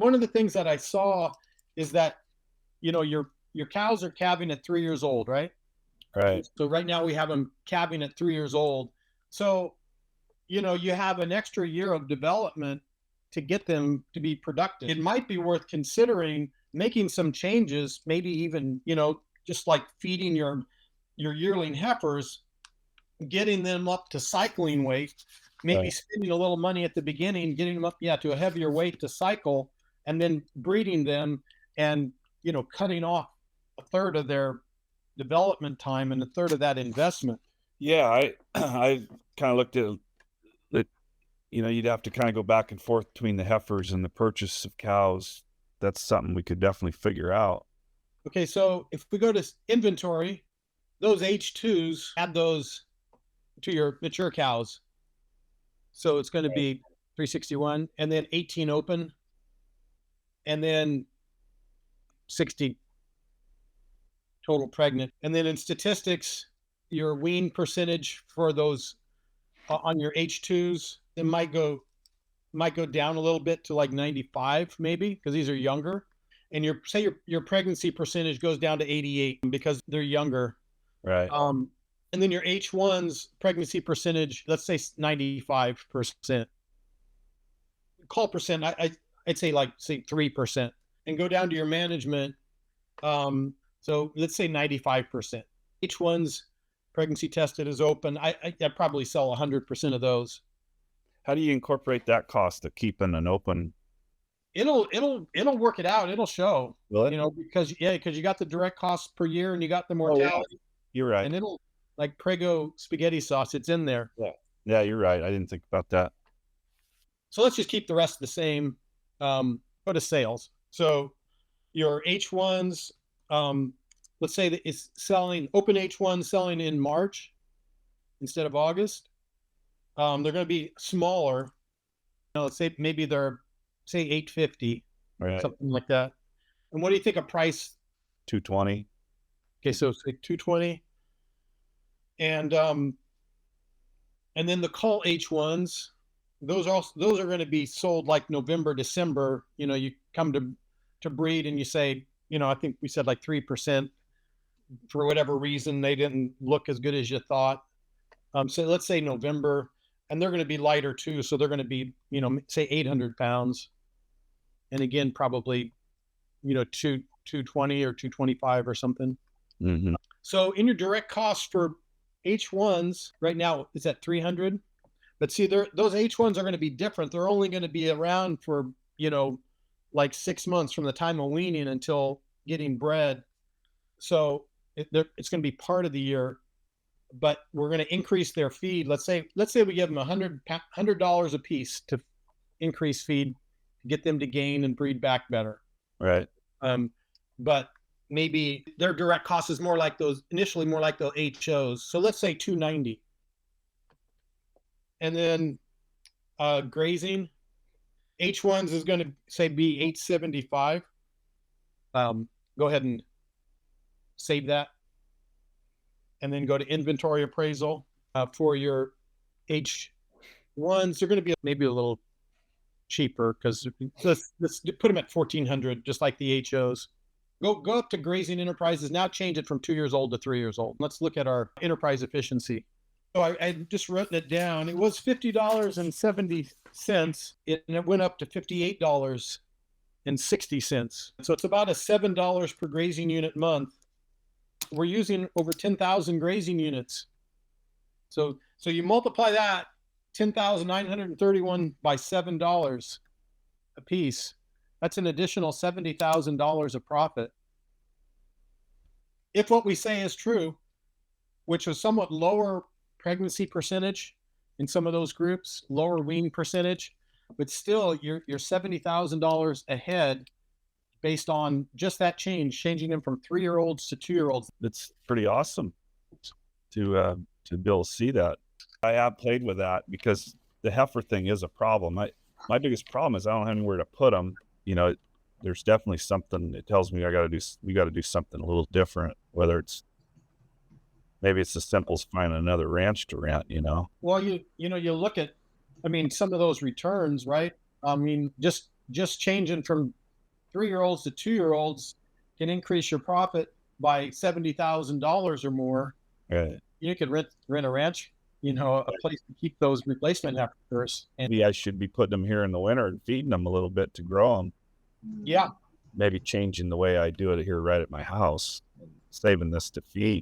one of the things that I saw is that, your cows are calving at 3 years old, right? Right. So right now we have them calving at 3 years old. So, you have an extra year of development to get them to be productive. It might be worth considering making some changes, maybe even, just like feeding your yearling heifers, getting them up to cycling weight, maybe Right. spending a little money at the beginning, getting them up, to a heavier weight to cycle, and then breeding them and, cutting off a third of their development time and a third of that investment. Yeah, I I kind of looked at it. You'd have to kind of go back and forth between the heifers and the purchase of cows. That's something we could definitely figure out. Okay, so if we go to inventory, those H2s, add those to your mature cows. So it's going to be 361 and then 18 open and then 60 total pregnant. And then in statistics, your wean percentage for those on your H2s, it might go down a little bit to like 95 maybe because these are younger. And your pregnancy percentage goes down to 88 because they're younger. Right. And then your H1's pregnancy percentage, let's say 95%. Call percent, I'd say 3%, and go down to your management. So let's say 95%. H1's pregnancy tested is open. I'd probably sell 100% of those. How do you incorporate that cost of keeping an open? It'll work it out. It'll show, Will it? because you got the direct costs per year and you got the Oh, yeah. mortality, You're right. and it'll like Prego spaghetti sauce. It's in there. Yeah. Yeah, you're right. I didn't think about that. So let's just keep the rest the same. Go to sales. So your H1s, let's say that it's selling open H1 selling in March instead of August. They're going to be smaller. Let's say maybe they're 850, Right. something like that. And what do you think a price? 220. Okay, so it's like 220. And then the cull H1s, those are going to be sold like November, December. You come to breed and you say, I think we said like 3%. For whatever reason, they didn't look as good as you thought. So let's say November, and they're going to be lighter too. So they're going to be, say 800 pounds. And again, probably, 220 or 225 or something. Mm-hmm. So in your direct cost for H1s right now, it's at 300. But see, those H1s are going to be different. They're only going to be around for, like 6 months from the time of weaning until getting bred. So it's going to be part of the year, but we're going to increase their feed. Let's say we give them $100 a piece to increase feed, get them to gain and breed back better. Right. But maybe their direct cost is more like those HOs. So let's say 290. And then grazing, H1s is going to say be 875. Go ahead and save that. And then go to inventory appraisal for your H1s. They're going to be maybe a little cheaper because let's put them at 1,400, just like the HOs. Go up to grazing enterprises. Now change it from 2 years old to 3 years old. Let's look at our enterprise efficiency. So I just wrote it down. It was $50.70, and it went up to $58.60. So it's about a $7 per grazing unit month. We're using over 10,000 grazing units. So you multiply that 10,931 by $7 a piece. That's an additional $70,000 of profit. If what we say is true, which was somewhat lower pregnancy percentage in some of those groups, lower wean percentage, but still you're $70,000 ahead based on just that changing them from 3-year-olds to 2-year-olds. It's pretty awesome to be able to see that. I have played with that because the heifer thing is a problem. My biggest problem is I don't have anywhere to put them. There's definitely something that tells me we got to do something a little different, whether maybe it's as simple as finding another ranch to rent, Well, you look at, some of those returns, right? Just just changing from 3-year-olds to 2-year-olds can increase your profit by $70,000 or more. Right. You could rent a ranch, a place to keep those replacement heifers. And Maybe I should be putting them here in the winter and feeding them a little bit to grow them. yeah, Maybe changing the way I do it here right at my house, and saving this to feed.